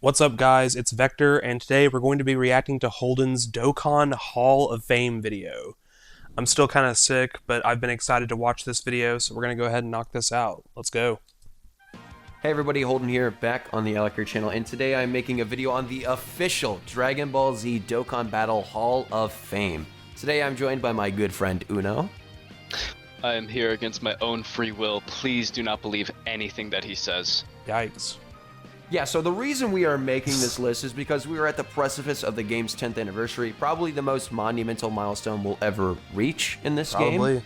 What's up, guys? It's Vector, and today we're going to be reacting to Holden'S Dokkan Hall of Fame video. I'm still kind of sick, but I've been excited to watch this video, so we're going to go ahead and knock this out. Let's go. Hey everybody, Holden here, back on the Alakir channel, and today I'm making a video on the official Dragon Ball Z Dokkan Battle Hall of Fame. Today I'm joined by my good friend Uno. I am here against my own free will. Please do not believe anything that he says. Yikes. Yeah, so the reason we are making this list is because we are at the precipice of the game's 10th anniversary, probably the most monumental milestone we'll ever reach in this game.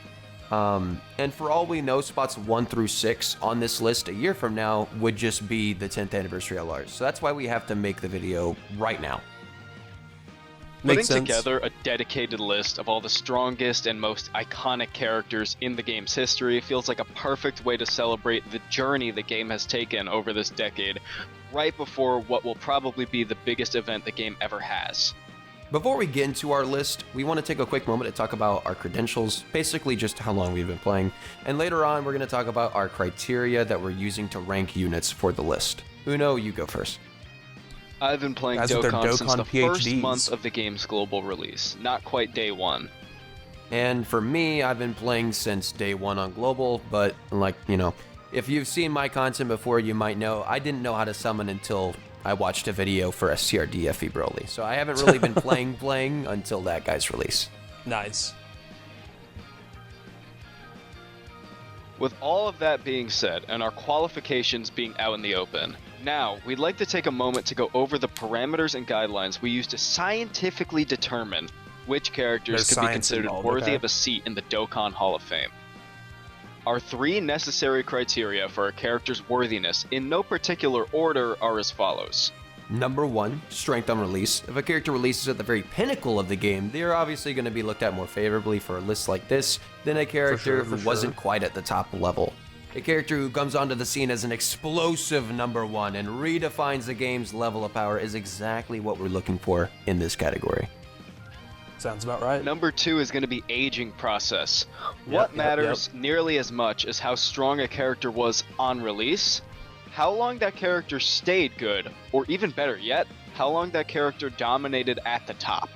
And for all we know, spots 1 through 6 on this list a year from now would just be the 10th anniversary LRs. So that's why we have to make the video right now. Makes Putting sense. together a dedicated list of all the strongest and most iconic characters in the game's history feels like a perfect way to celebrate the journey the game has taken over this decade, right before what will probably be the biggest event the game ever has. Before we get into our list, we want to take a quick moment to talk about our credentials, basically just how long we've been playing, and later on we're going to talk about our criteria that we're using to rank units for the list. Uno, you go first. I've been playing Guys with their Dokkan since the Dokkan first PhDs. month of the game's global release, not quite day one. And for me, I've been playing since day 1 on global, but if you've seen my content before, you might know I didn't know how to summon until I watched a video for STRD FE Broly. So I haven't really been playing until that guy's release. Nice. With all of that being said, and our qualifications being out in the open, now we'd like to take a moment to go over the parameters and guidelines we use to scientifically determine which characters There's could be science considered involved, worthy okay. of a seat in the Dokkan Hall of Fame. Our 3 necessary criteria for a character's worthiness, in no particular order, are as follows. Number 1, strength on release. If a character releases at the very pinnacle of the game, they're obviously going to be looked at more favorably for a list like this than a character who wasn't quite at the top level. A character who comes onto the scene as an explosive number 1 and redefines the game's level of power is exactly what we're looking for in this category. Sounds about right. Number 2 is going to be aging process. What matters nearly as much as how strong a character was on release, how long that character stayed good, or even better yet, how long that character dominated at the top.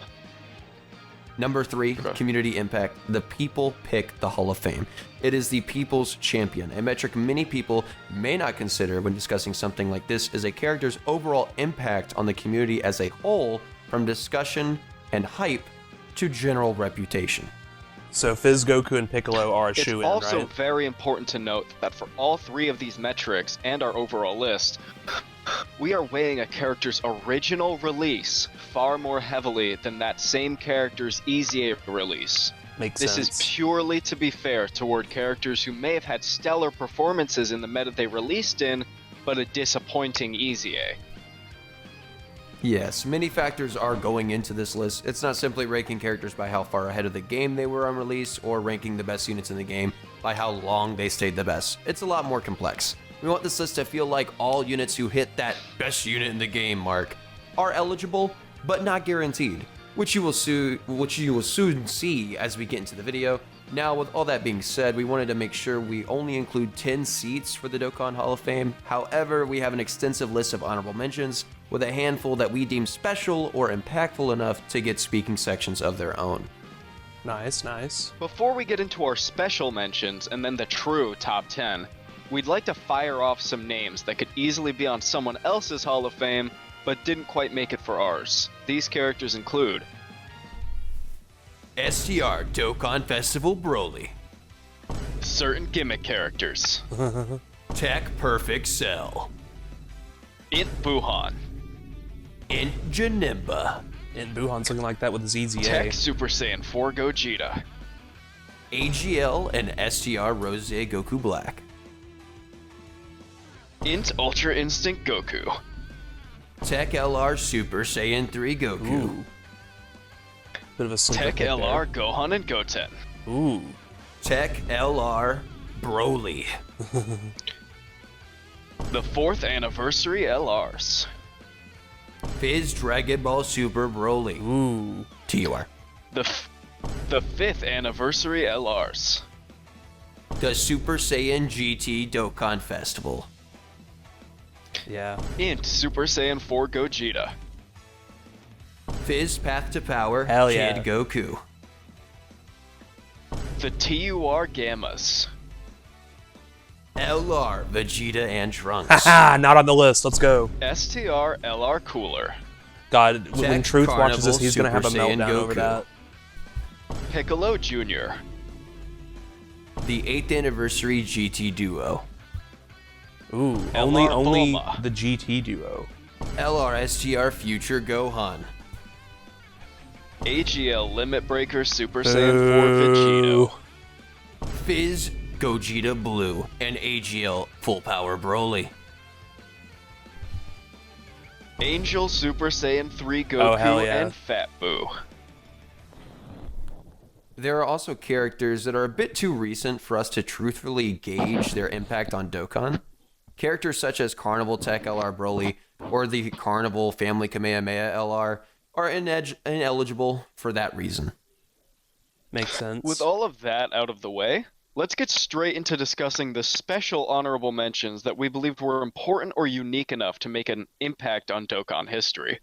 Number 3, community impact. The people pick the Hall of Fame. It is the people's champion, a metric many people may not consider when discussing something like this is a character's overall impact on the community as a whole, from discussion and hype to general reputation. So Fizz, Goku, and Piccolo are a It's shoe-in, also right? very important to note that for all 3 of these metrics and our overall list, we are weighing a character's original release far more heavily than that same character's EZA release. Makes This sense. is purely to be fair toward characters who may have had stellar performances in the meta they released in, but a disappointing EZA. Yes, many factors are going into this list. It's not simply ranking characters by how far ahead of the game they were on release, or ranking the best units in the game by how long they stayed the best. It's a lot more complex. We want this list to feel like all units who hit that best unit in the game mark are eligible, but not guaranteed, which you will soon see as we get into the video. Now, with all that being said, we wanted to make sure we only include 10 seats for the Dokkan Hall of Fame. However, we have an extensive list of honorable mentions, with a handful that we deem special or impactful enough to get speaking sections of their own. Nice, nice. Before we get into our special mentions and then the true top 10, we'd like to fire off some names that could easily be on someone else's Hall of Fame, but didn't quite make it for ours. These characters include STR Dokkan Festival Broly, certain gimmick characters. Tech Perfect Cell, Int Buhan, Int Janemba, And Buhan's looking like that with his EZA. Tech Super Saiyan 4 Gogeta, AGL and STR Rose Goku Black, Int Ultra Instinct Goku, Tech LR Super Saiyan 3 Goku, Ooh. Bit of a sleeper Tech pick LR Gohan and Goten, there. Ooh. Tech LR Broly, the 4th Anniversary LRs, Fizz Dragon Ball Super Broly, Ooh. TUR, the 5th Anniversary LRs, the Super Saiyan GT Dokkan Festival, Yeah. And Super Saiyan 4 Gogeta. Fizz Path to Power, Hell Kid yeah. Goku. The TUR Gammas. LR, Vegeta and Trunks. Haha, not on the list. Let's go. STR LR Cooler. God, when Tech Truth watches Carnival this, he's gonna have a Super Saiyan meltdown over Goku. that. Piccolo Jr. The 8th Anniversary GT Duo. Ooh, LR only Bulma. the GT duo. LR SGR Future Gohan. AGL Limit Breaker Super Saiyan 4 Vegito. Fizz Gogeta Blue and AGL Full Power Broly. Angel Super Saiyan 3 Goku Oh, hell yeah. and Fat Boo. There are also characters that are a bit too recent for us to truthfully gauge their impact on Dokkan. Characters such as Carnival Tech LR Broly or the Carnival Family Kamehameha LR are ineligible for that reason. Makes sense. With all of that out of the way, let's get straight into discussing the special honorable mentions that we believed were important or unique enough to make an impact on Dokkan history.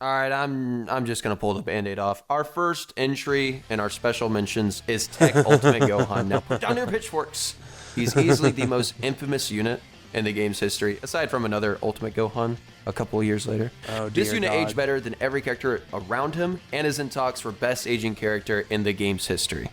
All right, I'm just gonna pull the Band-Aid off. Our first entry in our special mentions is Tech Ultimate Gohan. Now put down your pitchforks. He's easily the most infamous unit in the game's history, aside from another Ultimate Gohan a couple of years later. Oh, this dear unit God. aged better than every character around him and is in talks for best aging character in the game's history.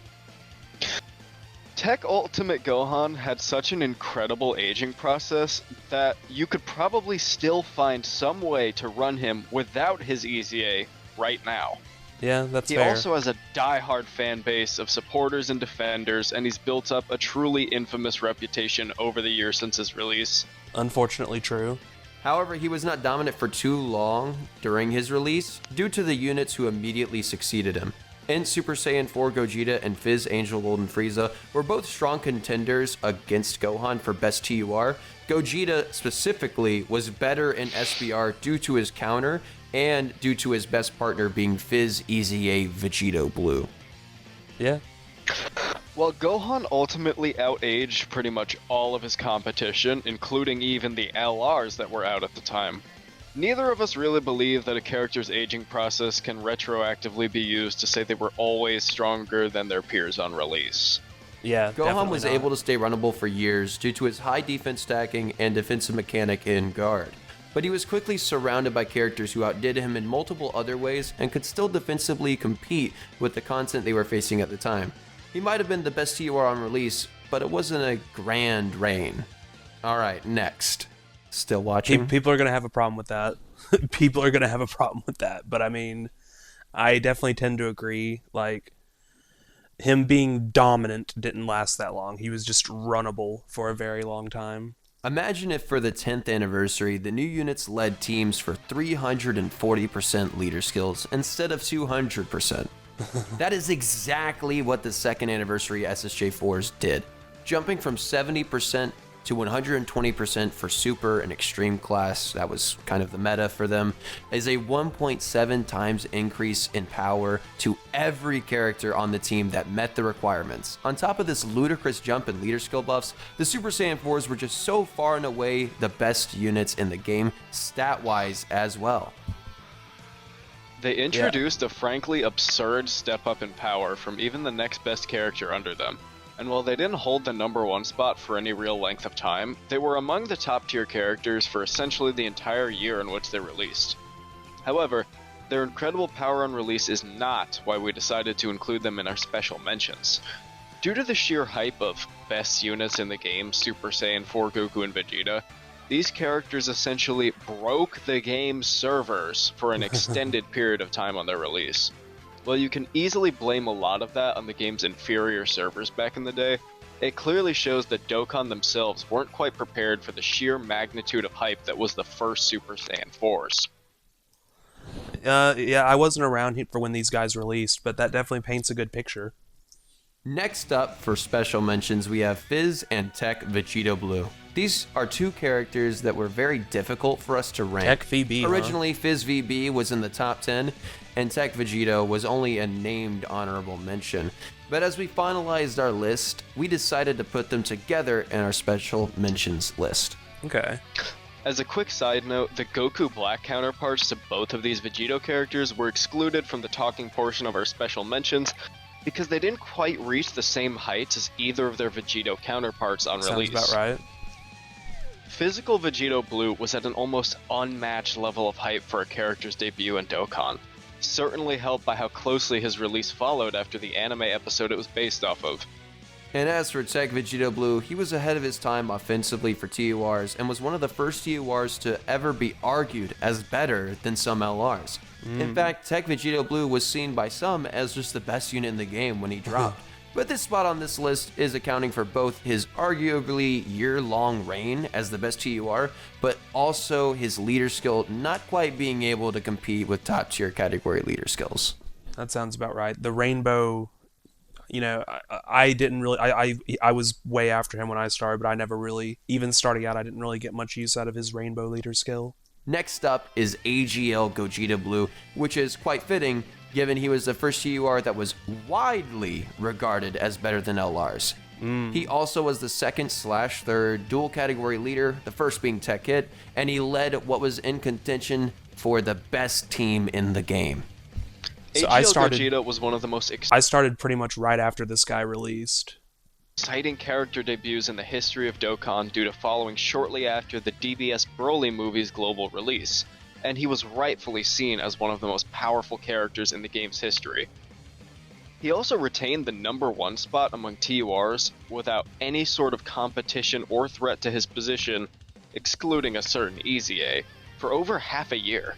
Tech Ultimate Gohan had such an incredible aging process that you could probably still find some way to run him without his EZA right now. Yeah, that's He fair. also has a die-hard fan base of supporters and defenders, and he's built up a truly infamous reputation over the years since his release. Unfortunately true. However, he was not dominant for too long during his release due to the units who immediately succeeded him. In Super Saiyan 4 Gogeta and Fizz Angel Golden Frieza were both strong contenders against Gohan for best TUR. Gogeta specifically was better in SBR due to his counter and due to his best partner being Fizz EZA Vegito Blue. Yeah. While Gohan ultimately outaged pretty much all of his competition, including even the LRs that were out at the time, neither of us really believe that a character's aging process can retroactively be used to say they were always stronger than their peers on release. Yeah. Gohan was definitely able to stay runnable for years due to his high defense stacking and defensive mechanic in guard. But he was quickly surrounded by characters who outdid him in multiple other ways and could still defensively compete with the content they were facing at the time. He might have been the best TUR on release, but it wasn't a grand reign. Alright, next. Still watching? People are going to have a problem with that. People are going to have a problem with that. But I mean, I definitely tend to agree. Like, him being dominant didn't last that long. He was just runnable for a very long time. Imagine if for the 10th anniversary, the new units led teams for 340% leader skills instead of 200%. That is exactly what the second anniversary SSJ4s did, jumping from 70% to 120% for Super and Extreme class, that was kind of the meta for them, is a 1.7 times increase in power to every character on the team that met the requirements. On top of this ludicrous jump in leader skill buffs, the Super Saiyan 4s were just so far and away the best units in the game, stat-wise as well. They introduced a frankly absurd step up in power from even the next best character under them. And while they didn't hold the number one spot for any real length of time, they were among the top tier characters for essentially the entire year in which they released. However, their incredible power on release is not why we decided to include them in our special mentions. Due to the sheer hype of best units in the game, Super Saiyan 4 Goku and Vegeta, these characters essentially broke the game's servers for an extended period of time on their release. While you can easily blame a lot of that on the game's inferior servers back in the day, it clearly shows that Dokkan themselves weren't quite prepared for the sheer magnitude of hype that was the first Super Saiyan 4s. Yeah, I wasn't around for when these guys released, but that definitely paints a good picture. Next up for special mentions, we have Fizz and Tech Vegito Blue. These are two characters that were very difficult for us to rank. Tech VB, Originally, Fizz VB was in the top 10, and Tech Vegito was only a named honorable mention. But as we finalized our list, we decided to put them together in our special mentions list. Okay. As a quick side note, the Goku Black counterparts to both of these Vegito characters were excluded from the talking portion of our special mentions because they didn't quite reach the same heights as either of their Vegito counterparts on release. Sounds about right. Physical Vegito Blue was at an almost unmatched level of hype for a character's debut in Dokkan, certainly helped by how closely his release followed after the anime episode it was based off of. And as for Tech Vegito Blue, he was ahead of his time offensively for TURs and was one of the first TURs to ever be argued as better than some LRs. In fact, Tech Vegito Blue was seen by some as just the best unit in the game when he dropped. But this spot on this list is accounting for both his arguably year-long reign as the best TUR, but also his leader skill not quite being able to compete with top-tier category leader skills. That sounds about right. The Rainbow, I didn't really, I was way after him when I started, but I never really, even starting out, I didn't really get much use out of his Rainbow leader skill. Next up is AGL Gogeta Blue, which is quite fitting given he was the first TUR that was widely regarded as better than LRs. He also was the second/third dual category leader, the first being Tech Hit, and he led what was in contention for the best team in the game. So AGL Gogeta was one of the most I started pretty much right after this guy released. exciting character debuts in the history of Dokkan due to following shortly after the DBS Broly movie's global release, and he was rightfully seen as one of the most powerful characters in the game's history. He also retained the #1 spot among TURs without any sort of competition or threat to his position, excluding a certain Easy A, for over half a year.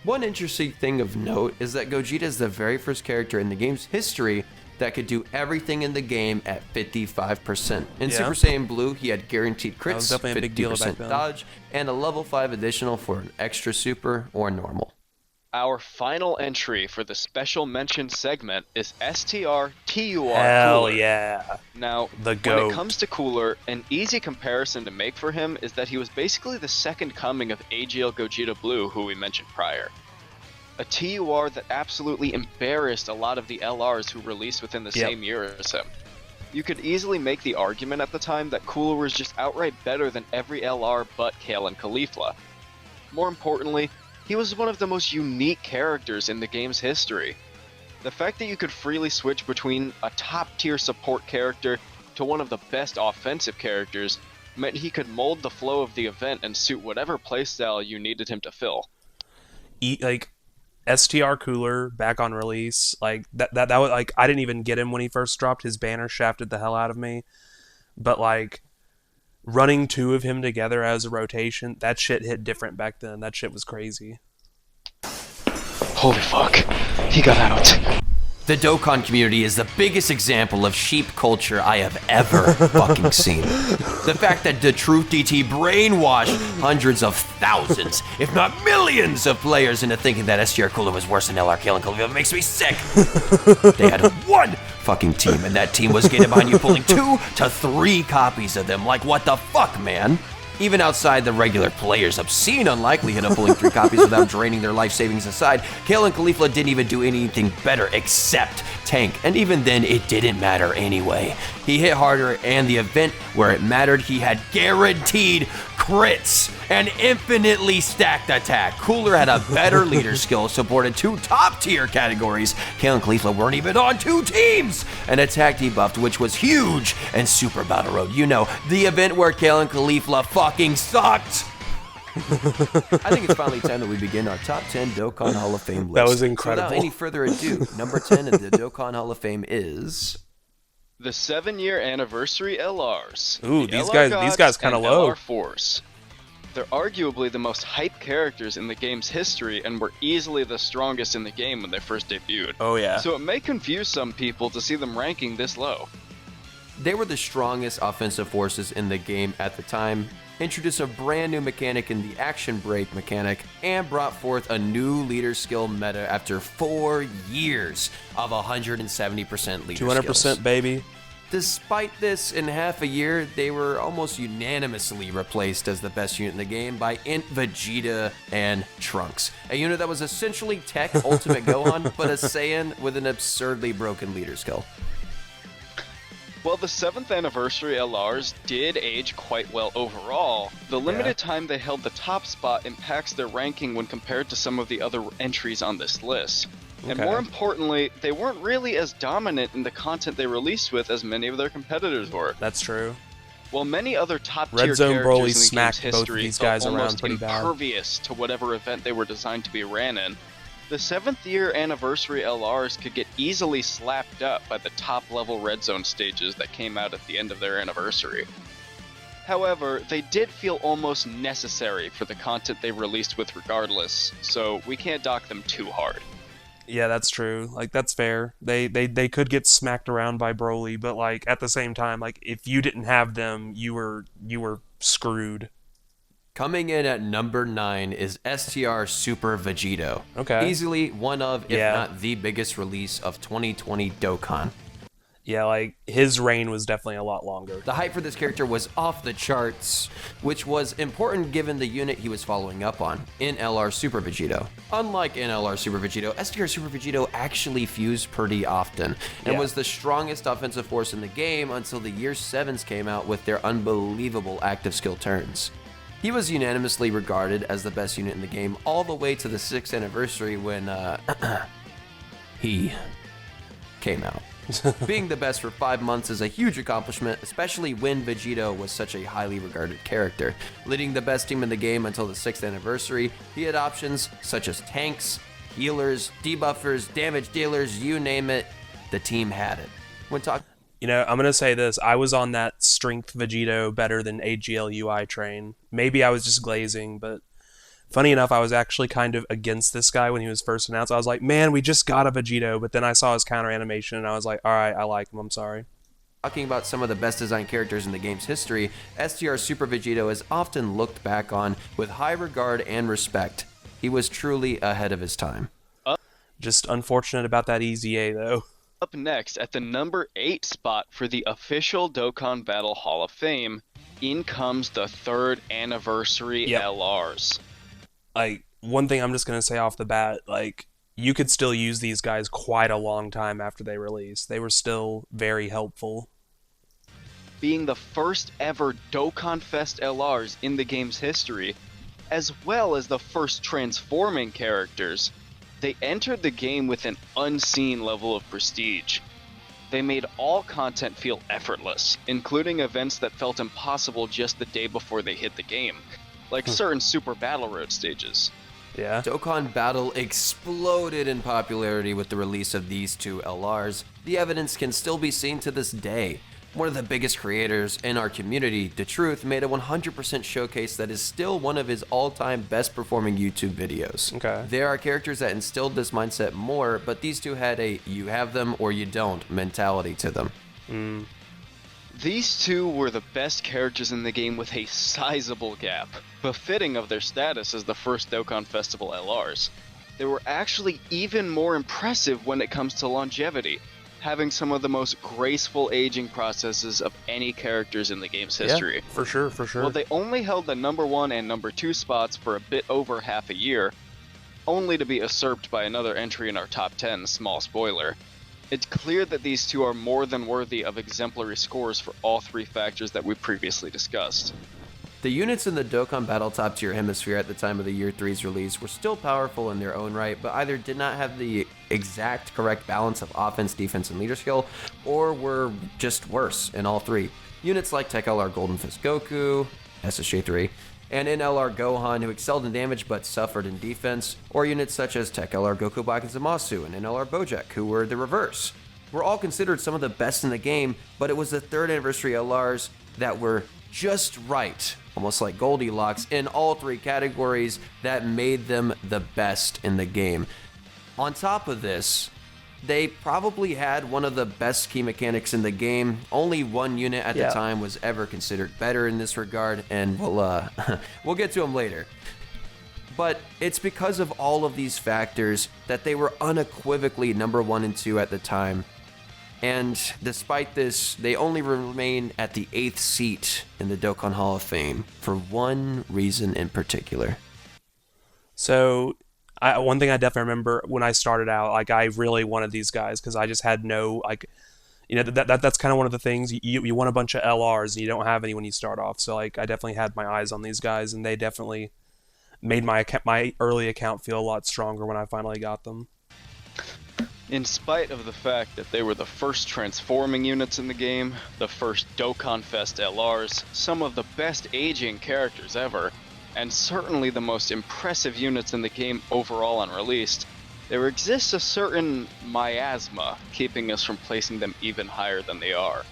One interesting thing of note is that Gogeta is the very first character in the game's history that could do everything in the game at 55%. In Super Saiyan Blue, he had guaranteed That was crits, definitely a big deal back 50% then. dodge, and a level 5 additional for an extra super or normal. Our final entry for the special mention segment is STR TUR Hell Cooler. yeah. Now, The when GOAT. it comes to Cooler, an easy comparison to make for him is that he was basically the second coming of AGL Gogeta Blue, who we mentioned prior. A TUR that absolutely embarrassed a lot of the LRs who released within the same year as him. You could easily make the argument at the time that Cooler was just outright better than every LR but Kale and Caulifla. More importantly, he was one of the most unique characters in the game's history. The fact that you could freely switch between a top-tier support character to one of the best offensive characters meant he could mold the flow of the event and suit whatever playstyle you needed him to fill. STR Cooler back on release, that was like, I didn't even get him when he first dropped. His banner shafted the hell out of me, but running two of him together as a rotation, that shit hit different back then. That shit was crazy. Holy fuck, he got out. The Dokkan community is the biggest example of sheep culture I have ever fucking seen. The fact that the Truth DT brainwashed hundreds of thousands, if not millions of players into thinking that STR Cooler was worse than LR Kale and Caulifla makes me sick. They had one fucking team, and that team was getting behind you pulling 2 to 3 copies of them. Like, what the fuck, man? Even outside the regular players' obscene unlikelihood of pulling 3 copies without draining their life savings aside, Kale and Caulifla didn't even do anything better except tank, and even then it didn't matter anyway. He hit harder, and the event where it mattered, he had guaranteed crits and infinitely stacked attack. Cooler had a better leader skill, supported 2 top-tier categories. Kale and Caulifla weren't even on 2 teams, and attack debuffed, which was huge, and Super Battle Road. You know, the event where Kale and Caulifla fucking sucked. I think it's finally time that we begin our top 10 Dokkan Hall of Fame list. That was So incredible. without any further ado, number 10 in the Dokkan Hall of Fame is... The 7-year anniversary LRs. Ooh, the these LR guys Gods kinda and low. LR Force. They're arguably the most hyped characters in the game's history and were easily the strongest in the game when they first debuted. Oh yeah. So it may confuse some people to see them ranking this low. They were the strongest offensive forces in the game at the time, introduced a brand new mechanic in the action break mechanic, and brought forth a new leader skill meta after 4 years of 170% leader 200%, skills. baby. Despite this, in half a year, they were almost unanimously replaced as the best unit in the game by Int Vegeta and Trunks, a unit that was essentially Tech Ultimate Gohan, but a Saiyan with an absurdly broken leader skill. While the 7th anniversary LRs did age quite well overall, the limited time they held the top spot impacts their ranking when compared to some of the other entries on this list. And more importantly, they weren't really as dominant in the content they released with as many of their competitors were. That's true. While many other top-tier Red Zone characters Broly in the game's smacked both of history these felt guys around almost pretty bad. impervious to whatever event they were designed to be ran in, the 7th year anniversary LRs could get easily slapped up by the top-level Red Zone stages that came out at the end of their anniversary. However, they did feel almost necessary for the content they released with regardless, so we can't dock them too hard. Yeah, that's true. Like, that's fair. They could get smacked around by Broly, but like at the same time, like if you didn't have them, you were screwed. Coming in at number 9 is STR Super Vegito. Okay. Easily one of, if Yeah. not the biggest release of 2020 Dokkan. Yeah, like his reign was definitely a lot longer. The hype for this character was off the charts, which was important given the unit he was following up on, in LR Super Vegito. Unlike in LR Super Vegito, STR Super Vegito actually fused pretty often, and was the strongest offensive force in the game until the Year 7s came out with their unbelievable active skill turns. He was unanimously regarded as the best unit in the game all the way to the 6th anniversary when, he came out. Being the best for 5 months is a huge accomplishment, especially when Vegito was such a highly regarded character. Leading the best team in the game until the 6th anniversary, he had options such as tanks, healers, debuffers, damage dealers, you name it, the team had it. When talking You know, I'm gonna say this. I was on that strength Vegito better than AGL UI train. Maybe I was just glazing, but funny enough, I was actually kind of against this guy when he was first announced. I was like, man, we just got a Vegito, but then I saw his counter animation and I was like, all right, I like him. I'm sorry. Talking about some of the best designed characters in the game's history, STR Super Vegito is often looked back on with high regard and respect. He was truly ahead of his time. Just unfortunate about that EZA, though. Up next, at the number 8 spot for the official Dokkan Battle Hall of Fame, in comes the 3rd anniversary LRs. Like, one thing I'm just going to say off the bat, like, you could still use these guys quite a long time after they released. They were still very helpful. Being the first ever Dokkan Fest LRs in the game's history, as well as the first transforming characters, they entered the game with an unseen level of prestige. They made all content feel effortless, including events that felt impossible just the day before they hit the game, like certain Super Battle Road stages. Yeah. Dokkan Battle exploded in popularity with the release of these two LRs. The evidence can still be seen to this day. One of the biggest creators in our community, The Truth, made a 100% showcase that is still one of his all-time best performing YouTube videos. Okay. There are characters that instilled this mindset more, but these two had a you have them or you don't mentality to them. These two were the best characters in the game with a sizable gap, befitting of their status as the first Dokkan Festival LRs. They were actually even more impressive when it comes to longevity, having some of the most graceful aging processes of any characters in the game's history. Yeah, for sure, for sure. Well, they only held the number 1 and number 2 spots for a bit over half a year, only to be usurped by another entry in our top 10, small spoiler. It's clear that these two are more than worthy of exemplary scores for all 3 factors that we previously discussed. The units in the Dokkan Battle top tier hemisphere at the time of the Year 3's release were still powerful in their own right, but either did not have the exact correct balance of offense, defense, and leader skill, or were just worse in all 3. Units like Tech LR Golden Fist Goku, SSJ3, and NLR Gohan, who excelled in damage but suffered in defense, or units such as Tech LR Goku Black and Zamasu and NLR Bojack, who were the reverse, were all considered some of the best in the game, but it was the 3rd anniversary LRs that were just right, almost like Goldilocks, in all 3 categories that made them the best in the game. On top of this, they probably had one of the best key mechanics in the game. Only one unit at the time was ever considered better in this regard, and we'll get to them later. But it's because of all of these factors that they were unequivocally number 1 and 2 at the time. And despite this, they only remain at the 8th seat in the Dokkan Hall of Fame for one reason in particular. So, one thing I definitely remember when I started out, like, I really wanted these guys because I just had no, like, That's kind of one of the things. You want a bunch of LRs and you don't have any when you start off. So like I definitely had my eyes on these guys, and they definitely made my early account feel a lot stronger when I finally got them. In spite of the fact that they were the first transforming units in the game, the first Dokkan Fest LRs, some of the best aging characters ever, and certainly the most impressive units in the game overall unreleased, there exists a certain miasma keeping us from placing them even higher than they are.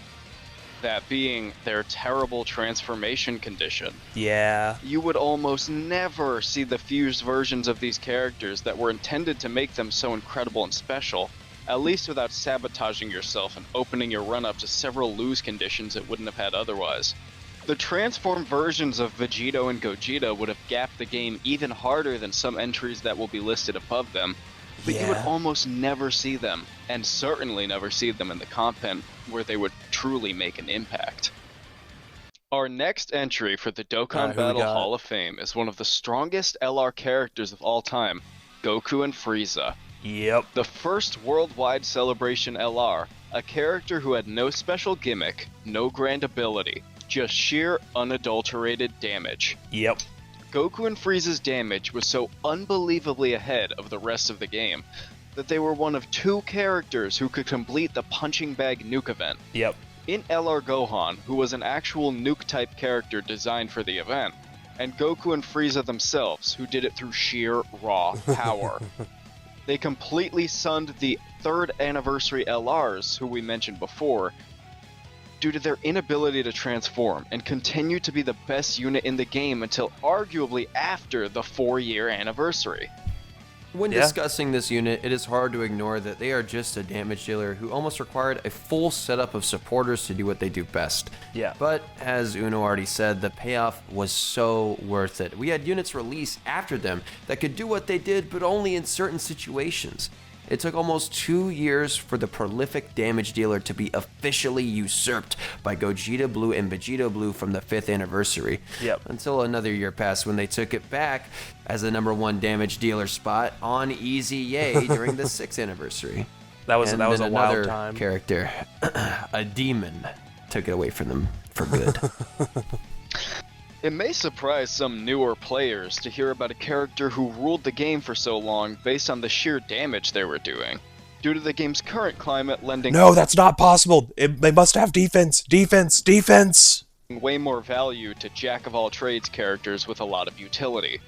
That being their terrible transformation condition. Yeah. You would almost never see the fused versions of these characters that were intended to make them so incredible and special, at least without sabotaging yourself and opening your run up to several lose conditions it wouldn't have had otherwise. The transformed versions of Vegito and Gogeta would have gapped the game even harder than some entries that will be listed above them, but you would almost never see them, and certainly never see them in the content where they would truly make an impact. Our next entry for the Dokkan Battle Hall of Fame is one of the strongest LR characters of all time, Goku and Frieza. Yep. The first worldwide celebration LR, a character who had no special gimmick, no grand ability, just sheer unadulterated damage. Yep. Goku and Frieza's damage was so unbelievably ahead of the rest of the game that they were one of 2 characters who could complete the punching bag nuke event. Yep. In LR Gohan, who was an actual nuke-type character designed for the event, and Goku and Frieza themselves, who did it through sheer raw power. They completely sunned the 3rd anniversary LRs, who we mentioned before, due to their inability to transform, and continue to be the best unit in the game until arguably after the 4-year anniversary. When discussing this unit, it is hard to ignore that they are just a damage dealer who almost required a full setup of supporters to do what they do best. Yeah. But, as Uno already said, the payoff was so worth it. We had units released after them that could do what they did, but only in certain situations. It took almost 2 years for the prolific damage dealer to be officially usurped by Gogeta Blue and Vegito Blue from the 5th anniversary. Yep. Until another year passed when they took it back as the #1 damage dealer spot on Easy Yay during the 6th anniversary. That was a wild time. Character, a demon, took it away from them for good. It may surprise some newer players to hear about a character who ruled the game for so long based on the sheer damage they were doing, due to the game's current climate lending No, that's not possible. They must have defense, defense, defense. way more value to jack-of-all-trades characters with a lot of utility.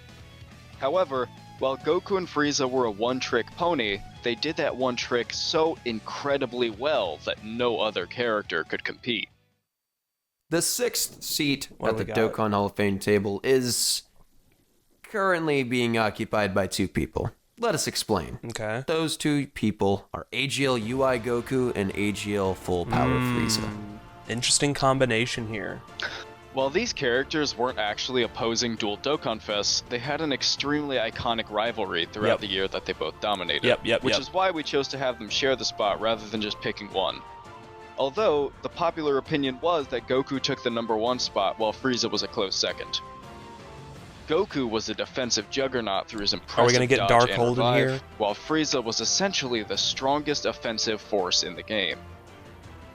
However, while Goku and Frieza were a one-trick pony, they did that one trick so incredibly well that no other character could compete. The 6th seat at the Dokkan Hall of Fame table is currently being occupied by 2 people. Let us explain. Okay. Those 2 people are AGL UI Goku and AGL Full Power Frieza. Interesting combination here. While these characters weren't actually opposing dual Dokkan Fests, they had an extremely iconic rivalry throughout the year that they both dominated, which is why we chose to have them share the spot rather than just picking one. Although, the popular opinion was that Goku took the #1 spot while Frieza was a close second. Goku was a defensive juggernaut through his impressive Are we gonna get dodge Dark and Holden revive, here? while Frieza was essentially the strongest offensive force in the game.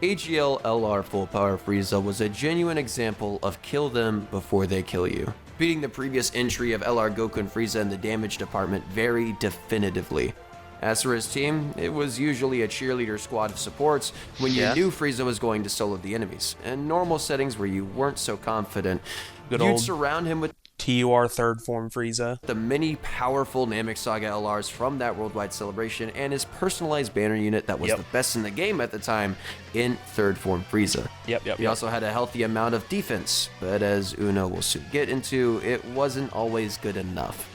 AGL LR Full Power Frieza was a genuine example of kill them before they kill you, beating the previous entry of LR Goku and Frieza in the damage department very definitively. As for his team, it was usually a cheerleader squad of supports when you knew Frieza was going to solo the enemies. In normal settings where you weren't so confident, you'd surround him with TUR 3rd form Frieza. the many powerful Namek Saga LRs from that worldwide celebration and his personalized banner unit that was the best in the game at the time in 3rd form Frieza. He also had a healthy amount of defense, but as Uno will soon get into, it wasn't always good enough.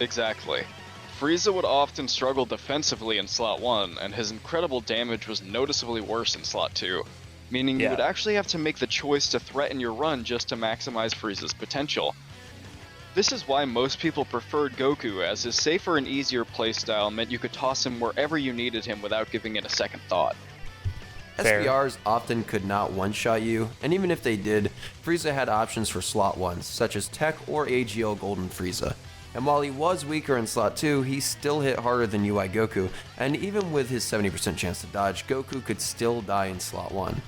Exactly. Frieza would often struggle defensively in slot 1, and his incredible damage was noticeably worse in slot 2, meaning you would actually have to make the choice to threaten your run just to maximize Frieza's potential. This is why most people preferred Goku, as his safer and easier playstyle meant you could toss him wherever you needed him without giving it a second thought. SBRs often could not one-shot you, and even if they did, Frieza had options for slot 1s, such as Tech or AGL Golden Frieza. And while he was weaker in slot 2, he still hit harder than UI Goku, and even with his 70% chance to dodge, Goku could still die in slot 1.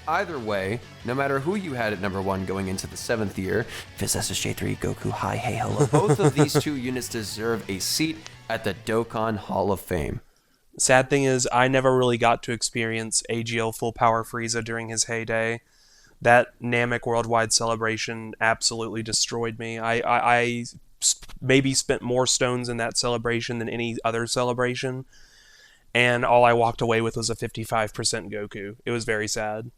Either way, no matter who you had at number 1 going into the 7th year, Fizz SSJ3, Goku, hi, hey, hello, both of these two units deserve a seat at the Dokkan Hall of Fame. Sad thing is, I never really got to experience AGL Full Power Frieza during his heyday. That Namek Worldwide celebration absolutely destroyed me. I maybe spent more stones in that celebration than any other celebration, and all I walked away with was a 55% Goku. It was very sad.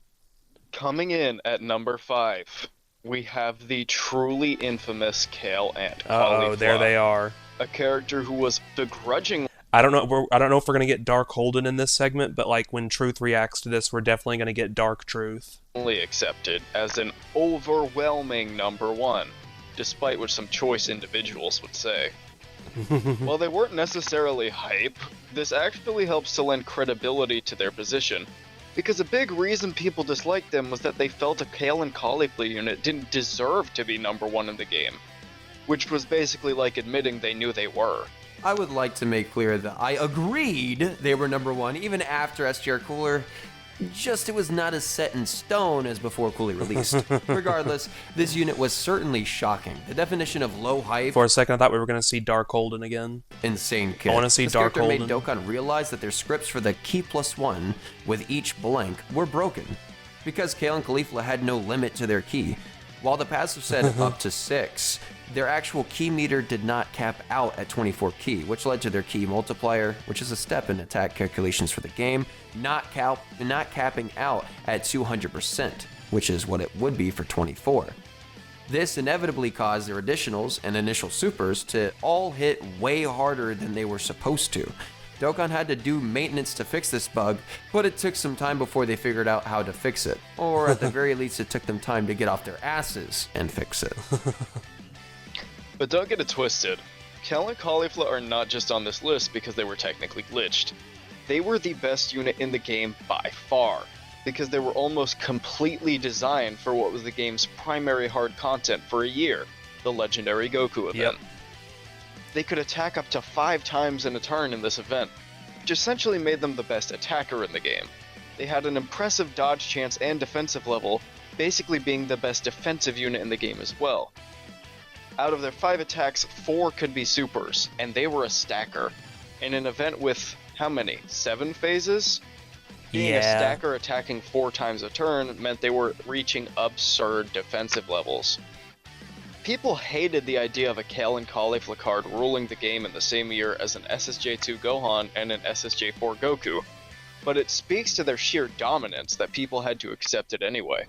Coming in at number 5, we have the truly infamous Kale and Caulifla. Oh, there they are. A character who was begrudgingly... I don't know if we're going to get Dark Holden in this segment, but like when Truth reacts to this, we're definitely going to get Dark Truth. accepted as an overwhelming number 1, despite what some choice individuals would say. While they weren't necessarily hype, this actually helps to lend credibility to their position, because a big reason people disliked them was that they felt a Kale and Caulifla unit didn't deserve to be number 1 in the game, which was basically like admitting they knew they were. I would like to make clear that I agreed they were number 1 even after STR Cooler, just it was not as set in stone as before Coolly released. Regardless, this unit was certainly shocking. The definition of low hype... For a second, I thought we were going to see Dark Holden again. Insane kit. I want to see this Dark character Holden. made Dokkan realize that their scripts for the key +1 with each blank were broken, because Kale and Caulifla had no limit to their key. While the passive said up to 6, their actual key meter did not cap out at 24 key, which led to their key multiplier, which is a step in attack calculations for the game, not capping out at 200%, which is what it would be for 24. This inevitably caused their additionals and initial supers to all hit way harder than they were supposed to. Dokkan had to do maintenance to fix this bug, but it took some time before they figured out how to fix it. Or at the very least, it took them time to get off their asses and fix it. But don't get it twisted. Kale and Caulifla are not just on this list because they were technically glitched. They were the best unit in the game by far, because they were almost completely designed for what was the game's primary hard content for a year, the legendary Goku event. Yep. They could attack up to 5 times in a turn in this event, which essentially made them the best attacker in the game. They had an impressive dodge chance and defensive level, basically being the best defensive unit in the game as well. Out of their 5 attacks, 4 could be supers, and they were a stacker. In an event with, how many, 7 phases? Being a stacker attacking 4 times a turn meant they were reaching absurd defensive levels. People hated the idea of a Kale and Caulifla card ruling the game in the same year as an SSJ2 Gohan and an SSJ4 Goku, but it speaks to their sheer dominance that people had to accept it anyway.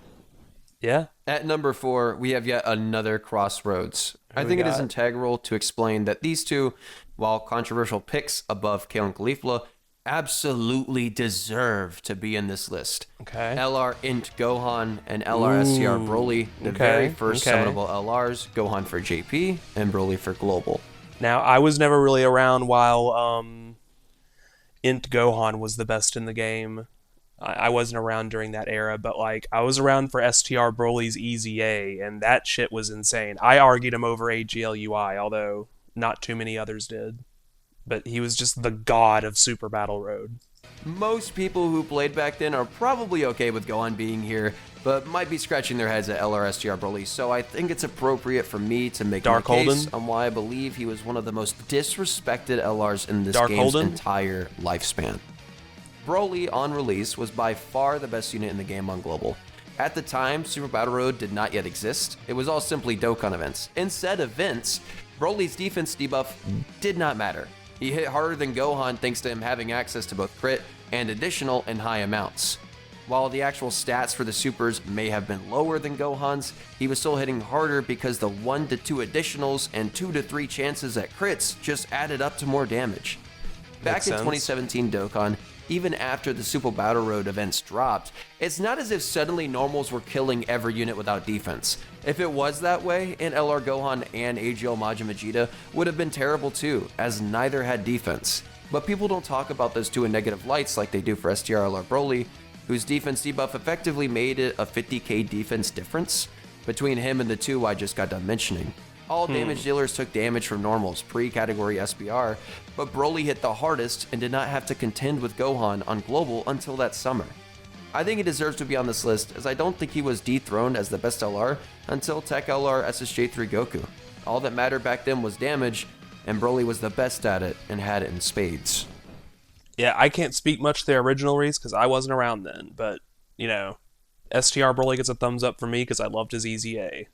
Yeah. At number 4, we have yet another crossroads. I think it is integral to explain that these two, while controversial picks above Kale and Caulifla, absolutely deserve to be in this list. Okay. LR Int Gohan and LR STR Broly, the very first summonable LRs, Gohan for JP and Broly for Global. Now, I was never really around while Int Gohan was the best in the game. I wasn't around during that era, but like I was around for STR Broly's Easy A, and that shit was insane. I argued him over AGL UI, although not too many others did. But he was just the god of Super Battle Road. Most people who played back then are probably okay with Gohan being here, but might be scratching their heads at LRSTR Broly, so I think it's appropriate for me to make my case on why I believe he was one of the most disrespected LRs in this game's entire lifespan. Broly, on release, was by far the best unit in the game on Global. At the time, Super Battle Road did not yet exist. It was all simply Dokkan events. In said events, Broly's defense debuff did not matter. He hit harder than Gohan thanks to him having access to both crit and additional in high amounts. While the actual stats for the supers may have been lower than Gohan's, he was still hitting harder because the 1 to 2 additionals and 2 to 3 chances at crits just added up to more damage. Back in 2017 Dokkan, even after the Super Battle Road events dropped, it's not as if suddenly normals were killing every unit without defense. If it was that way, and LR Gohan and AGL Majin Vegeta would have been terrible too, as neither had defense. But people don't talk about those two in negative lights like they do for STR LR Broly, whose defense debuff effectively made it a 50k defense difference between him and the two I just got done mentioning. All damage dealers took damage from normals, pre-category SBR, but Broly hit the hardest and did not have to contend with Gohan on Global until that summer. I think he deserves to be on this list, as I don't think he was dethroned as the best LR until Tech LR SSJ3 Goku. All that mattered back then was damage, and Broly was the best at it and had it in spades. Yeah, I can't speak much to the original Reese because I wasn't around then, but, you know, STR Broly gets a thumbs up for me because I loved his Easy A.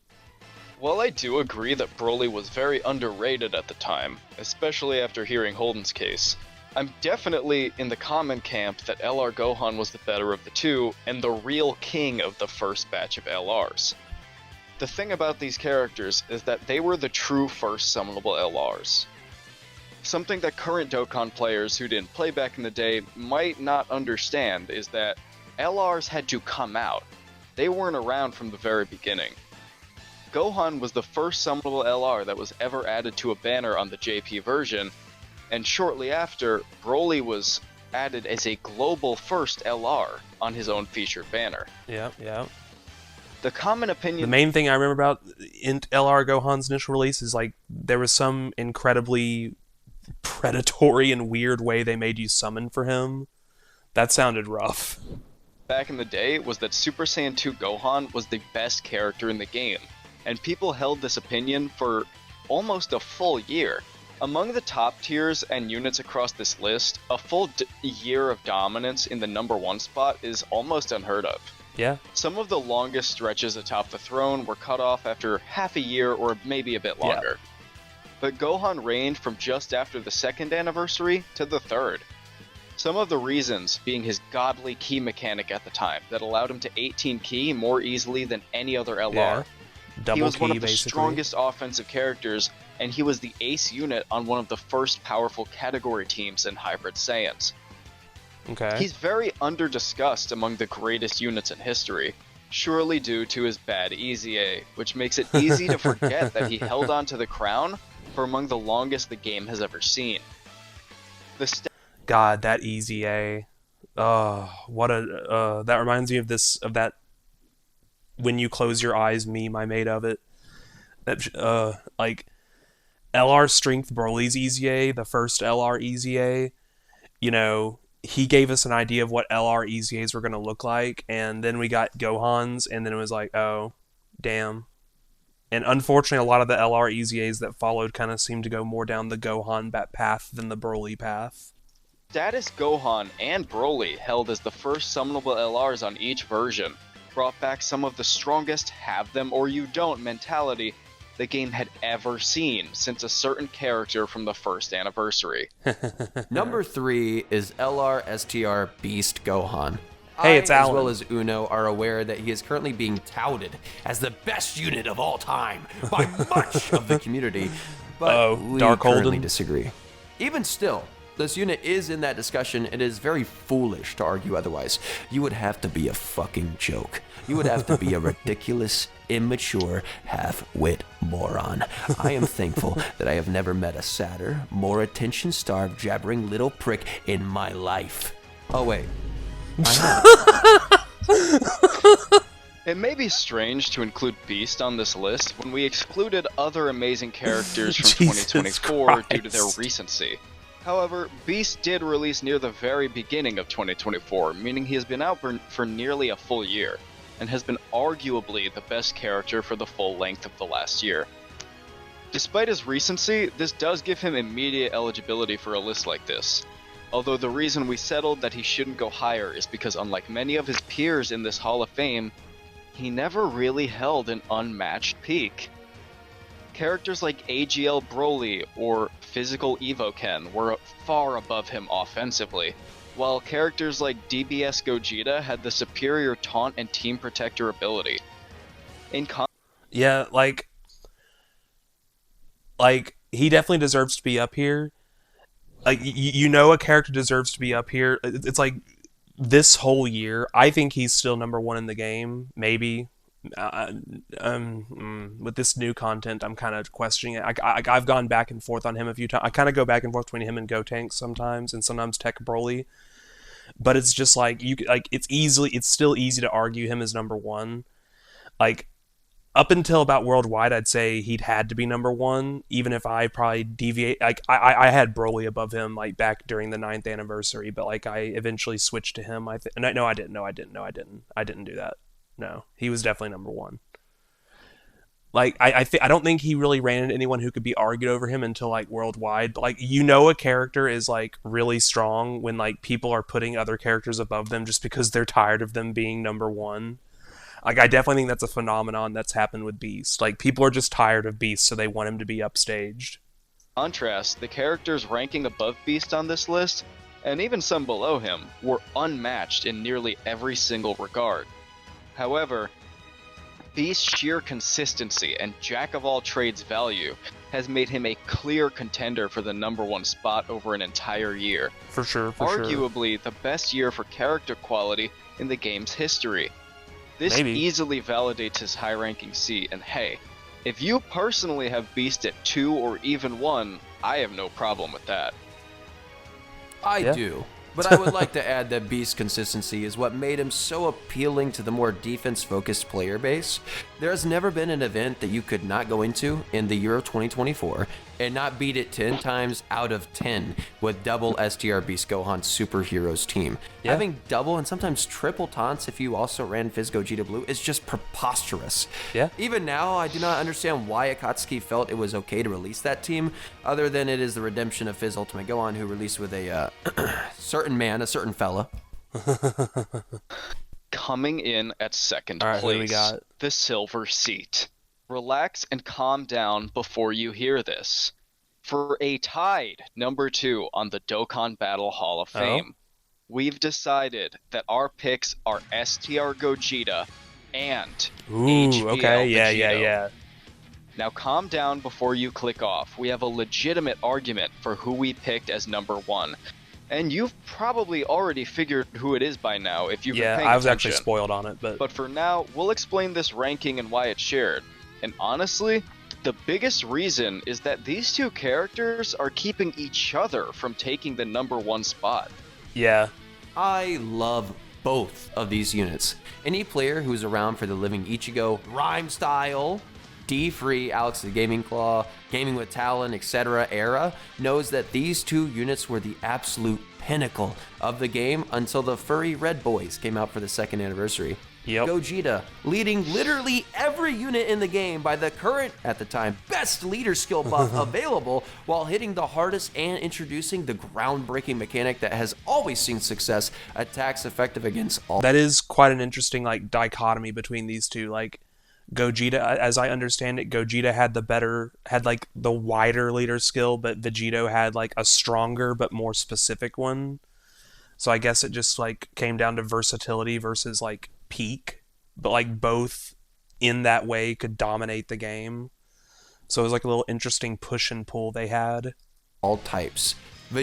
While I do agree that Broly was very underrated at the time, especially after hearing Holden'S case, I'm definitely in the common camp that LR Gohan was the better of the two and the real king of the first batch of LRs. The thing about these characters is that they were the true first summonable LRs. Something that current Dokkan players who didn't play back in the day might not understand is that LRs had to come out. They weren't around from the very beginning. Gohan was the first summonable LR that was ever added to a banner on the JP version, and shortly after, Broly was added as a global first LR on his own featured banner. Yeah. The common opinion... The main thing I remember about LR Gohan's initial release is, like, there was some incredibly predatory and weird way they made you summon for him. That sounded rough. Back in the day was that Super Saiyan 2 Gohan was the best character in the game, and people held this opinion for almost a full year. Among the top tiers and units across this list, a full year of dominance in the number 1 spot is almost unheard of. Yeah. Some of the longest stretches atop the throne were cut off after half a year or maybe a bit longer. Yeah. But Gohan reigned from just after the 2nd anniversary to the 3rd. Some of the reasons being his godly key mechanic at the time that allowed him to 18 key more easily than any other LR. Yeah. Double he was key, one of the basically. strongest offensive characters, and he was the ace unit on one of the first powerful category teams in Hybrid Saiyans. Okay. He's very under-discussed among the greatest units in history, surely due to his bad Easy A, which makes it easy to forget that he held on to the crown for among the longest the game has ever seen. God, that Easy A. What a... that reminds me of that when you close your eyes meme I made of it. That, like, LR Strength Broly's Easy A, the first LR Easy A, you know, he gave us an idea of what LR Easy A's were going to look like, and then we got Gohan's, and then it was like, oh, damn. And unfortunately, a lot of the LR Easy A's that followed kind of seemed to go more down the Gohan path than the Broly path. Status Gohan and Broly, held as the first summonable LRs on each version, brought back some of the strongest have them or you don't mentality the game had ever seen since a certain character from the first anniversary. Number 3 is LR STR Beast Gohan. Hey, it's Alan. As well as Uno are aware that he is currently being touted as the best unit of all time by much of the community, but we Dark currently Holden. disagree. Even still, this unit is in that discussion. It is very foolish to argue otherwise. You would have to be a fucking joke. You would have to be a ridiculous, immature, half-wit moron. I am thankful that I have never met a sadder, more attention-starved, jabbering little prick in my life. Oh, wait. It may be strange to include Beast on this list when we excluded other amazing characters from 2024 due to their recency. However, Beast did release near the very beginning of 2024, meaning he has been out for nearly a full year, and has been arguably the best character for the full length of the last year. Despite his recency, this does give him immediate eligibility for a list like this. Although the reason we settled that he shouldn't go higher is because unlike many of his peers in this Hall of Fame, he never really held an unmatched peak. Characters like AGL Broly or Physical Evo Ken were far above him offensively, while characters like DBS Gogeta had the superior taunt and team protector ability. Yeah, like he definitely deserves to be up here. Like, you know, a character deserves to be up here. It's like this whole year, I think he's still number 1 in the game. Maybe. With this new content, I'm kind of questioning it. I've gone back and forth on him a few times. I kind of go back and forth between him and Gotenks sometimes, and sometimes Tech Broly. But it's just like it's still easy to argue him as number 1. Like, up until about Worldwide, I'd say he'd had to be number one, even if I probably deviate. Like I had Broly above him like back during the 9th anniversary, but like I eventually switched to him. No, I didn't. No, I didn't. No, I didn't. I didn't do that. No, he was definitely number one. Like I don't think he really ran into anyone who could be argued over him until like Worldwide. But like a character is like really strong when like people are putting other characters above them just because they're tired of them being number one. Like I definitely think that's a phenomenon that's happened with Beast. Like people are just tired of Beast, so they want him to be upstaged. Contrast, the characters ranking above Beast on this list, and even some below him, were unmatched in nearly every single regard. However, Beast's sheer consistency and jack-of-all-trades value has made him a clear contender for the number one spot over an entire year. For sure, Arguably the best year for character quality in the game's history. This easily validates his high-ranking seat, and hey, if you personally have Beast at 2 or even 1, I have no problem with that. I do. But I would like to add that Beast's consistency is what made him so appealing to the more defense-focused player base. There has never been an event that you could not go into in the year of 2024 and not beat it 10 times out of 10 with double STR Beast Gohan Superheroes team. Having double and sometimes triple taunts if you also ran Fizz Gogeta Blue is just preposterous. Even now, I do not understand why Akatsuki felt it was okay to release that team, other than it is the redemption of Fizz Ultimate Gohan, who released with a certain man, a certain fella. Coming in at second place, the Silver Seat. Relax and calm down before you hear this. For a tied number 2 on the Dokkan Battle Hall of Fame, we've decided that our picks are STR Gogeta and HBL Vegito. Now calm down before you click off. We have a legitimate argument for who we picked as number 1. And you've probably already figured who it is by now if you've been paying attention. I was actually spoiled on it, but for now, we'll explain this ranking and why it's shared. And honestly, the biggest reason is that these two characters are keeping each other from taking the number 1 spot. I love both of these units. Any player who's around for the Living Ichigo rhyme style, D-Free, Alex the Gaming Claw, Gaming with Talon, etc. era knows that these two units were the absolute pinnacle of the game until the furry Red Boys came out for the 2nd anniversary. Gogeta leading literally every unit in the game by the current, at the time, best leader skill buff available, while hitting the hardest and introducing the groundbreaking mechanic that has always seen success, attacks effective against all. That is quite an interesting like dichotomy between these two. Like Gogeta, as I understand it, Gogeta had like the wider leader skill, but Vegito had like a stronger but more specific one. So I guess it just like came down to versatility versus like peak, but like both in that way could dominate the game. So it was like a little interesting push and pull they had. All types.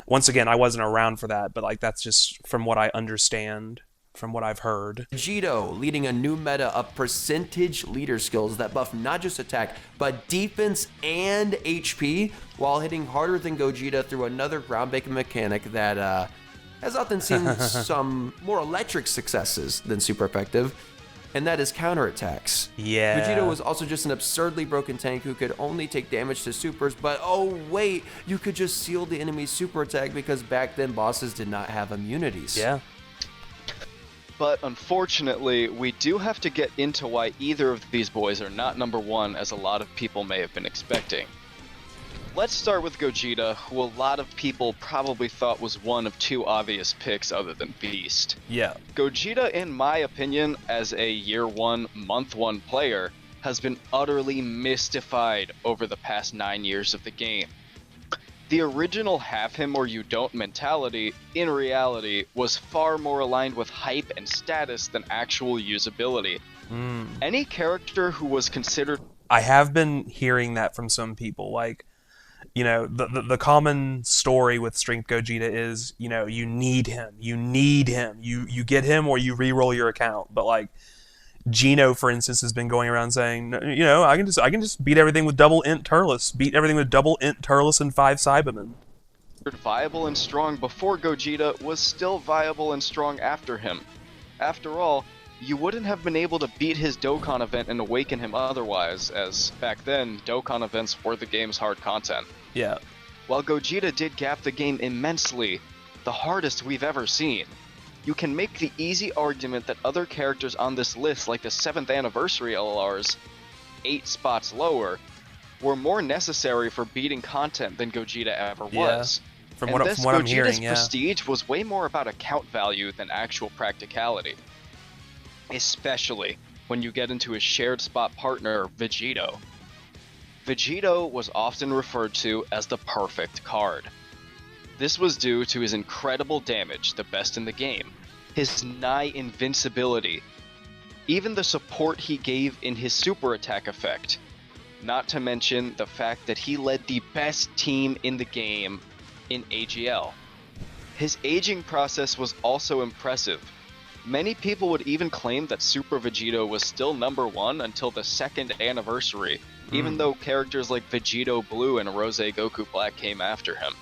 Once again, I wasn't around for that, but like that's just from what I understand, from what I've heard. Vegito leading a new meta of percentage leader skills that buff not just attack, but defense and HP, while hitting harder than Gogeta through another groundbreaking mechanic that has often seen some more electric successes than super effective, and that is counterattacks. Vegito was also just an absurdly broken tank who could only take damage to supers, but oh wait, you could just seal the enemy's super attack because back then bosses did not have immunities. But unfortunately, we do have to get into why either of these boys are not number 1 as a lot of people may have been expecting. Let's start with Gogeta, who a lot of people probably thought was one of 2 obvious picks other than Beast. Gogeta, in my opinion, as a year 1, month 1 player, has been utterly mystified over the past 9 years of the game. The original have him or you don't mentality, in reality, was far more aligned with hype and status than actual usability. Any character who was considered... I have been hearing that from some people, like, you know, the common story with Strength Gogeta is, you know, you need him, you get him or you re-roll your account. But like Gino, for instance, has been going around saying, you know, I can just beat everything with double int Turles, and 5 Cybermen. Viable and strong before Gogeta was still viable and strong after him. After all, you wouldn't have been able to beat his Dokkan event and awaken him otherwise, as back then, Dokkan events were the game's hard content. Yeah. While Gogeta did gap the game immensely, the hardest we've ever seen, you can make the easy argument that other characters on this list, like the 7th anniversary LLRs, 8 spots lower, were more necessary for beating content than Gogeta ever was. From what I'm hearing, yeah. Prestige was way more about account value than actual practicality. Especially when you get into his shared spot partner, Vegito. Vegito was often referred to as the perfect card. This was due to his incredible damage, the best in the game, his nigh invincibility, even the support he gave in his super attack effect, not to mention the fact that he led the best team in the game in AGL. His aging process was also impressive. Many people would even claim that Super Vegito was still number 1 until the 2nd anniversary, even though characters like Vegito Blue and Rose Goku Black came after him.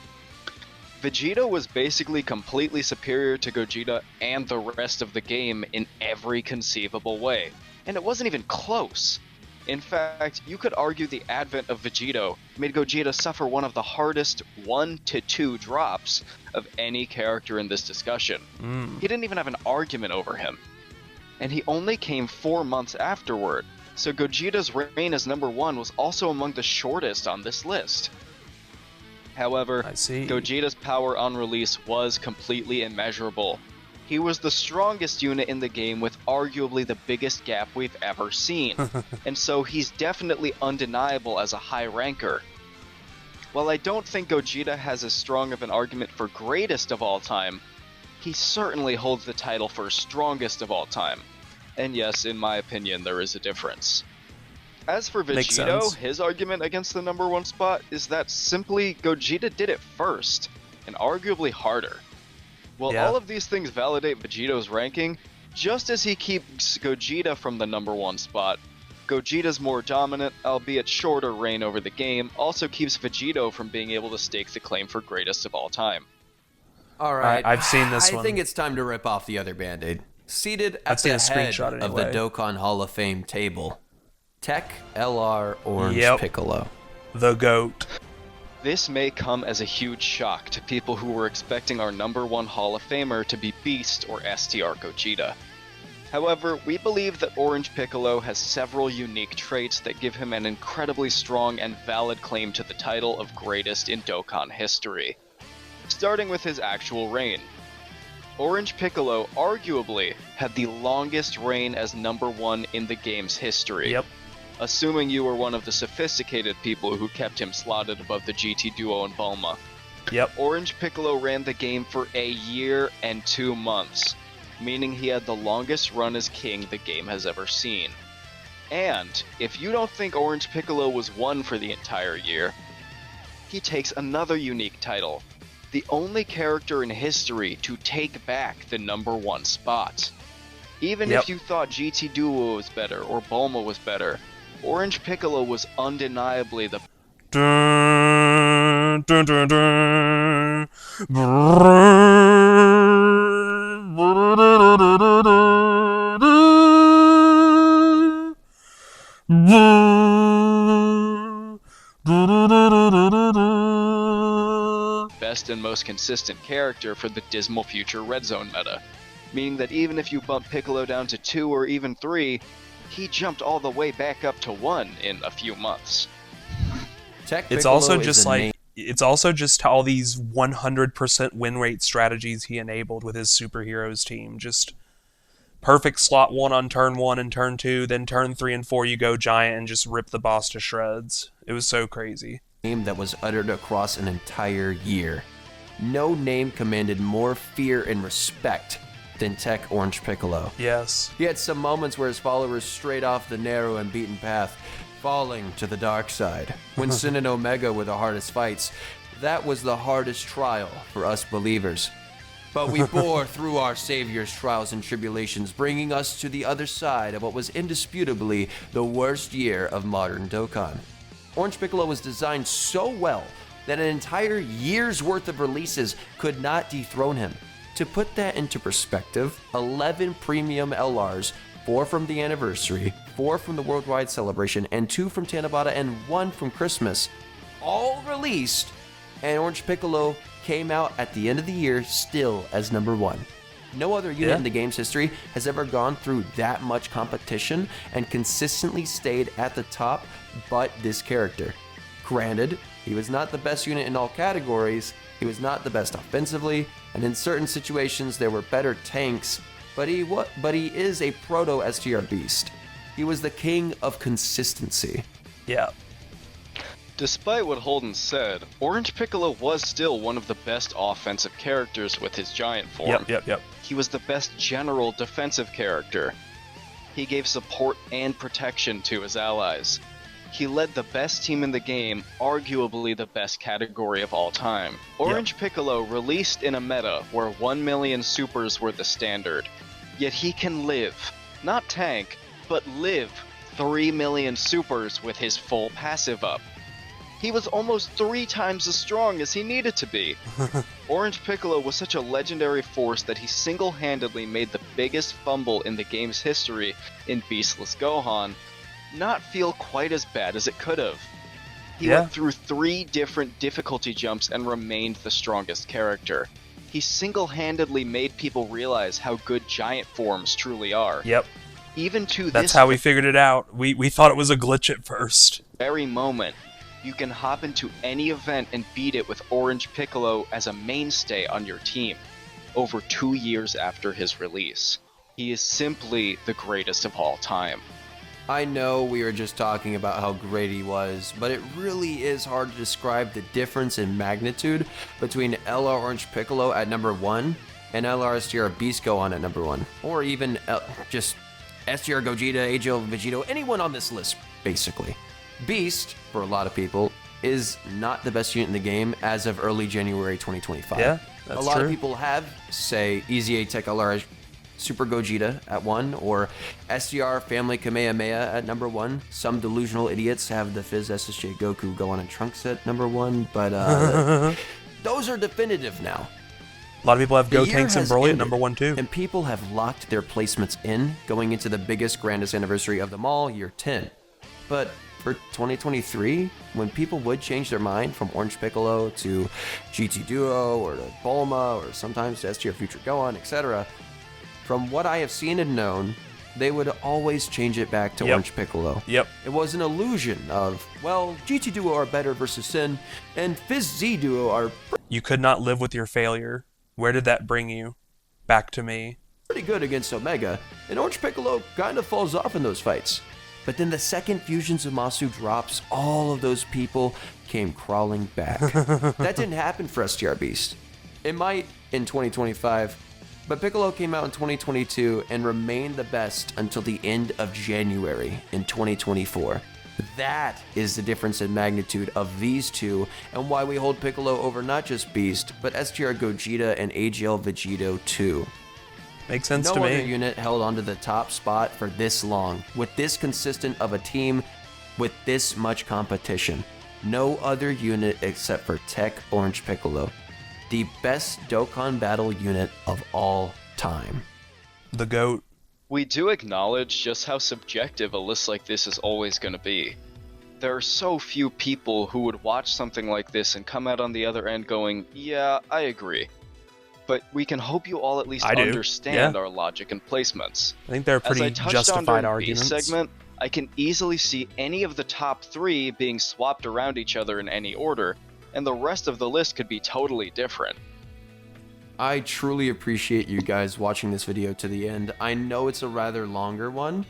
Vegito was basically completely superior to Gogeta and the rest of the game in every conceivable way, and it wasn't even close. In fact, you could argue the advent of Vegito made Gogeta suffer one of the hardest 1 to 2 drops of any character in this discussion. He didn't even have an argument over him. And he only came 4 months afterward, so Gogeta's reign as number 1 was also among the shortest on this list. However, Gogeta's power on release was completely immeasurable. He was the strongest unit in the game with arguably the biggest gap we've ever seen, and so he's definitely undeniable as a high ranker. While I don't think Gogeta has as strong of an argument for greatest of all time, he certainly holds the title for strongest of all time. And yes, in my opinion, there is a difference. As for Vegito, his argument against the number 1 spot is that simply Gogeta did it first, and arguably harder. While all of these things validate Vegito's ranking, just as he keeps Gogeta from the number 1 spot, Gogeta's more dominant, albeit shorter reign over the game, also keeps Vegito from being able to stake the claim for greatest of all time. Alright, I've seen this one. I think it's time to rip off the other Band-Aid. Seated at the head of the Dokkan Hall of Fame table, Tech LR Orange Piccolo. The GOAT. This may come as a huge shock to people who were expecting our number 1 Hall of Famer to be Beast or STR Gogeta. However, we believe that Orange Piccolo has several unique traits that give him an incredibly strong and valid claim to the title of greatest in Dokkan history. Starting with his actual reign. Orange Piccolo arguably had the longest reign as number 1 in the game's history. Assuming you were one of the sophisticated people who kept him slotted above the GT Duo and Bulma. Orange Piccolo ran the game for a year and 2 months, meaning he had the longest run as king the game has ever seen. And, if you don't think Orange Piccolo was 1 for the entire year, he takes another unique title, the only character in history to take back the number 1 spot. Even if you thought GT Duo was better or Bulma was better, Orange Piccolo was undeniably the dun, dun, dun, dun. best and most consistent character for the Dismal Future Red Zone meta, meaning that even if you bump Piccolo down to 2 or even 3, he jumped all the way back up to 1 in a few months. It's also just like it's also just all these 100% win rate strategies he enabled with his superheroes team. Just perfect slot 1 on turn 1 and turn 2, then turn 3 and 4 you go giant and just rip the boss to shreds. It was so crazy. Name that was uttered across an entire year. No name commanded more fear and respect than Tech Orange Piccolo. Yes. He had some moments where his followers strayed off the narrow and beaten path, falling to the dark side. When Sin and Omega were the hardest fights, that was the hardest trial for us believers. But we bore through our Savior's trials and tribulations, bringing us to the other side of what was indisputably the worst year of modern Dokkan. Orange Piccolo was designed so well that an entire year's worth of releases could not dethrone him. To put that into perspective, 11 premium LRs 4 from the anniversary, 4 from the worldwide celebration, and 2 from Tanabata, and 1 from Christmas, all released, and Orange Piccolo came out at the end of the year still as number 1. No other unit in the game's history has ever gone through that much competition and consistently stayed at the top but this character. Granted, he was not the best unit in all categories, he was not the best offensively, and in certain situations there were better tanks, but he is a proto-STR beast. He was the king of consistency. Yeah. Despite what Holden said, Orange Piccolo was still one of the best offensive characters with his giant form. Yep. He was the best general defensive character. He gave support and protection to his allies. He led the best team in the game, arguably the best category of all time. Orange Piccolo released in a meta where 1 million supers were the standard. Yet he can live, not tank, but live 3 million supers with his full passive up. He was almost 3 times as strong as he needed to be. Orange Piccolo was such a legendary force that he single-handedly made the biggest fumble in the game's history in Beastless Gohan not feel quite as bad as it could have. He went through 3 different difficulty jumps and remained the strongest character. He single-handedly made people realize how good giant forms truly are. Yep. Even to That's how we figured it out. We thought it was a glitch at first. Very moment, you can hop into any event and beat it with Orange Piccolo as a mainstay on your team, over 2 years after his release. He is simply the greatest of all time. I know we were just talking about how great he was, but it really is hard to describe the difference in magnitude between LR Orange Piccolo at number 1 and LR STR Beast Gohan at number 1, or even just STR Gogeta, AGL Vegito, anyone on this list, basically. Beast, for a lot of people, is not the best unit in the game as of early January 2025. Yeah, that's a lot true. of people have, say, Easy A Tech LR Super Gogeta at 1, or SDR Family Kamehameha at number 1. Some delusional idiots have the Fizz SSJ Goku Gohan and Trunks at number 1, but those are definitive now. A lot of people have The year Gotenks and has Broly at ended, number 1 too. and people have locked their placements in, going into the biggest, grandest anniversary of them all, year 10. But for 2023, when people would change their mind from Orange Piccolo to GT Duo, or to Bulma, or sometimes to STR Future Gohan, etc., from what I have seen and known, they would always change it back to Orange Piccolo. Yep. It was an illusion of, well, GT Duo are better versus Sin, and Fizz Z Duo are You could not live with your failure. Where did that bring you? Back to me. pretty good against Omega, and Orange Piccolo kind of falls off in those fights. But then the second Fusion Zamasu drops, all of those people came crawling back. That didn't happen for STR Beast. It might in 2025, but Piccolo came out in 2022 and remained the best until the end of January in 2024. That is the difference in magnitude of these two, and why we hold Piccolo over not just Beast, but STR Gogeta and AGL Vegito too. Makes sense No to other me. unit held onto the top spot for this long, with this consistent of a team, with this much competition. No other unit except for Tech Orange Piccolo. The best Dokkan battle unit of all time. The GOAT. We do acknowledge just how subjective a list like this is always going to be. There are so few people who would watch something like this and come out on the other end going, yeah, I agree. But we can hope you all at least I do, understand yeah. our logic and placements. I think they're As pretty I touched on justified during Beast arguments. segment, I can easily see any of the top 3 being swapped around each other in any order, and the rest of the list could be totally different. I truly appreciate you guys watching this video to the end. I know it's a rather longer one,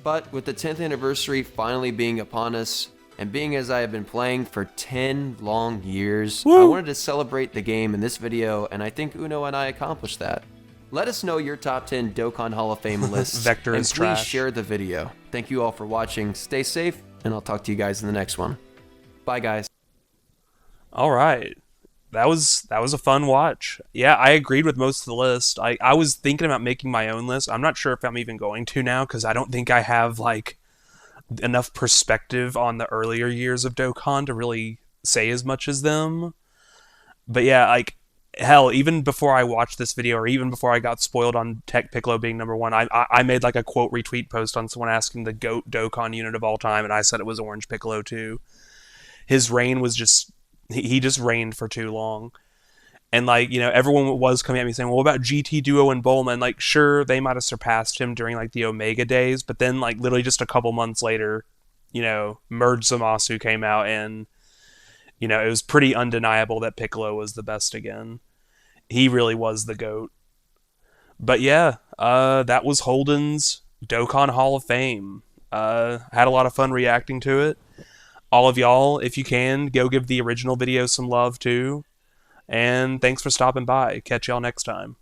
but with the 10th anniversary finally being upon us, and being as I have been playing for 10 long years, I wanted to celebrate the game in this video, and I think Uno and I accomplished that. Let us know your top 10 Dokkan Hall of Fame lists, Vector and is please trash. share the video. Thank you all for watching. Stay safe, and I'll talk to you guys in the next one. Bye, guys. All right. That was a fun watch. Yeah, I agreed with most of the list. I was thinking about making my own list. I'm not sure if I'm even going to now, because I don't think I have like enough perspective on the earlier years of Dokkan to really say as much as them. But yeah, like hell, even before I watched this video, or even before I got spoiled on Tech Piccolo being number one, I made like a quote retweet post on someone asking the GOAT Dokkan unit of all time, and I said it was Orange Piccolo too. His reign was just he just reigned for too long. And like, everyone was coming at me saying, well, what about GT Duo and Bulma? And like, sure, they might have surpassed him during like the Omega days, but then like literally just a couple months later, Merge Zamasu came out, and it was pretty undeniable that Piccolo was the best again. He really was the GOAT. But yeah, that was Holden's Dokkan Hall of Fame. Had a lot of fun reacting to it. All of y'all, if you can, go give the original video some love too. And thanks for stopping by. Catch y'all next time.